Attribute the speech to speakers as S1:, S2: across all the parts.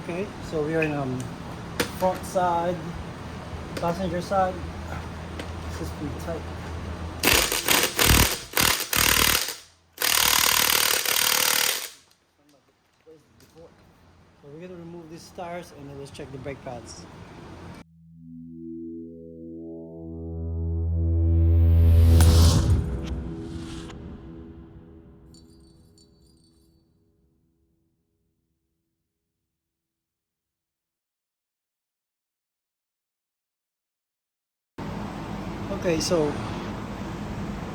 S1: Okay, so we are in front side, passenger side. This is pretty tight. So we're gonna remove these tires and then let's check the brake pads. Okay, so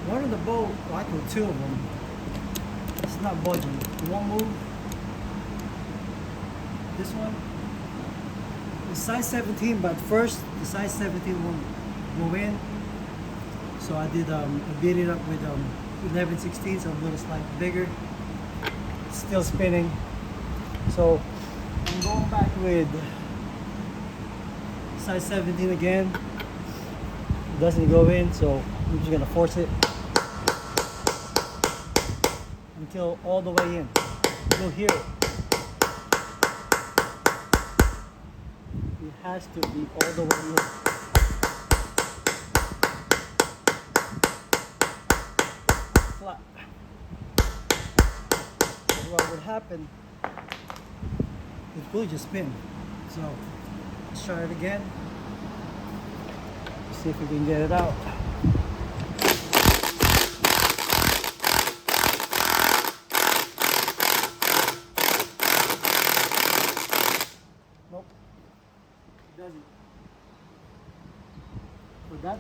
S1: one of the bolt, well, actually two of them, it's not budging. It won't move. This one is size 17, but first the size 17 won't go in. So I did I beat it up with 11/16, so a little slightly bigger. It's still spinning. So I'm going back with size 17 again. It doesn't go in, so I'm just gonna force it until all the way in. You'll hear it. It has to be all the way in. Flat. So what would happen, it will just spin. So let's try it again. See if we can get it out. Nope, it doesn't. But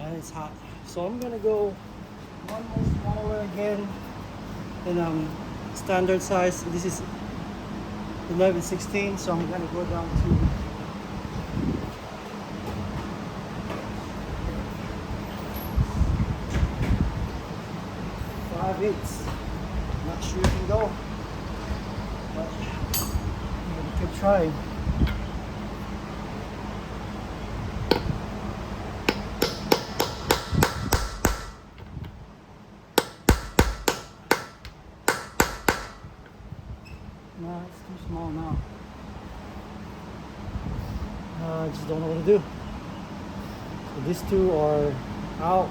S1: and it's hot. So I'm gonna go one more smaller again in standard size. This is 11/16, so I'm gonna go down to 5/8. Not sure you can go, but I'm gonna keep trying. No, it's too small now. I just don't know what to do. So these two are out.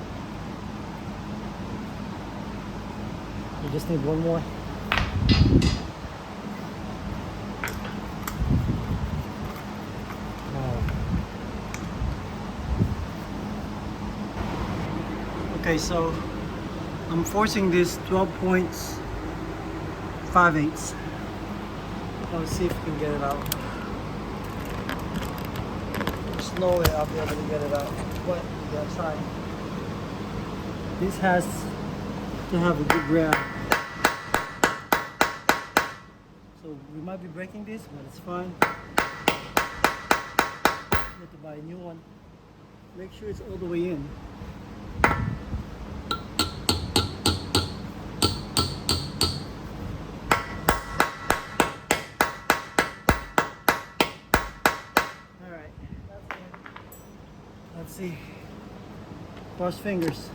S1: We just need one more. Okay, so I'm forcing this 12.5/8. Let's see if we can get it out. There's no way I'll be able to get it out, but we gotta try. This has to have a good grab. So we might be breaking this, but it's fine. Need to buy a new one. Make sure it's all the way in. Alright, that's it. Let's see. Cross fingers.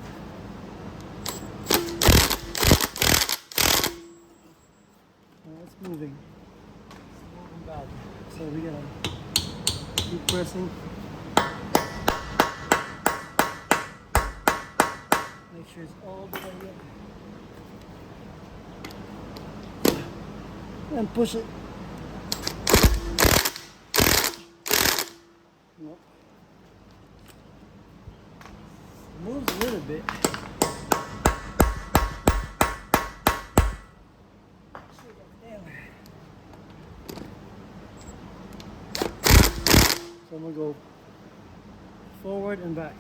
S1: It's moving. It's moving bad. So we gotta keep pressing. Make sure it's all the way in. And push it. Nope. It moves a little bit. So I'm gonna go forward and back.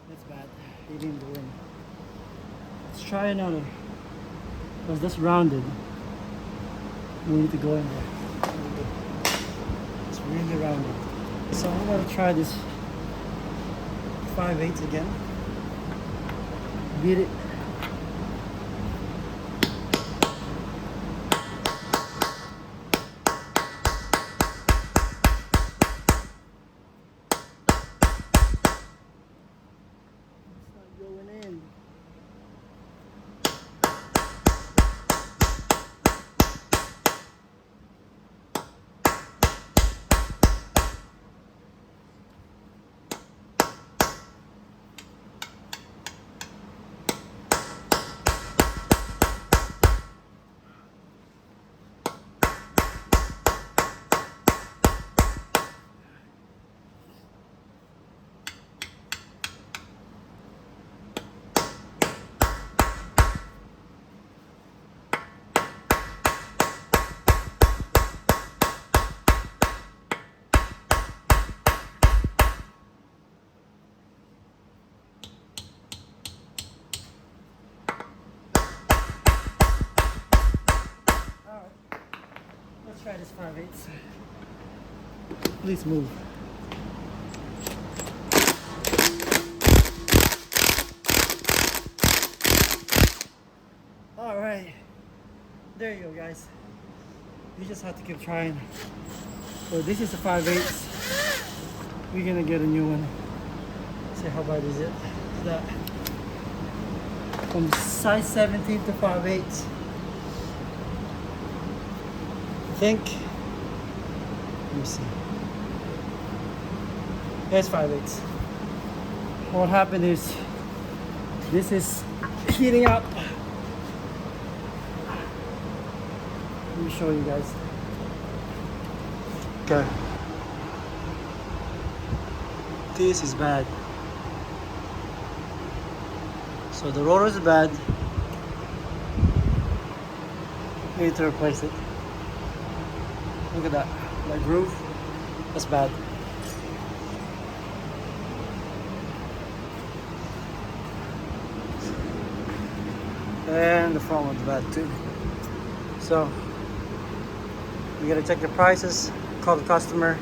S1: That's bad. He didn't go in. Let's try another. Because that's rounded. We need to go in there. It's really rounded. So I'm gonna try this 5/8 again. Beat it. try this 5/8. Please move. Alright. There you go, guys. You just have to keep trying. So this is the 5/8. We're gonna get a new one. See how bad is it? That from size 17 to 5/8. I think. Let me see. There's 5/8. What happened is this is heating up. Let me show you guys. Okay. This is bad. So the rotor is bad. We need to replace it. Look at that. That groove. That's bad. And the front one's bad too. So we gotta check the prices, call the customer,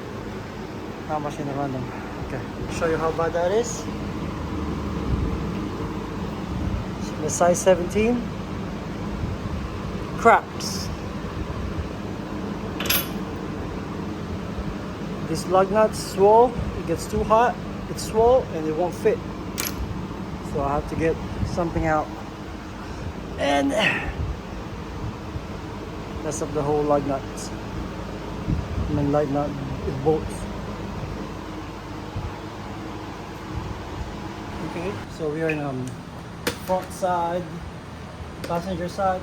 S1: how much in the run them. Okay, show you how bad that is. So the size 17 craps. This lug nut swole, it gets too hot, it's swole and it won't fit. So I have to get something out and mess up the whole lug nuts. I mean lug nut, it bolts. Okay, so we are in front side, passenger side.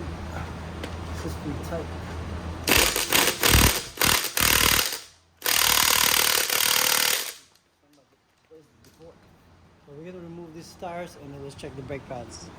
S1: This is pretty tight. So we're gonna remove these tires and then let's check the brake pads.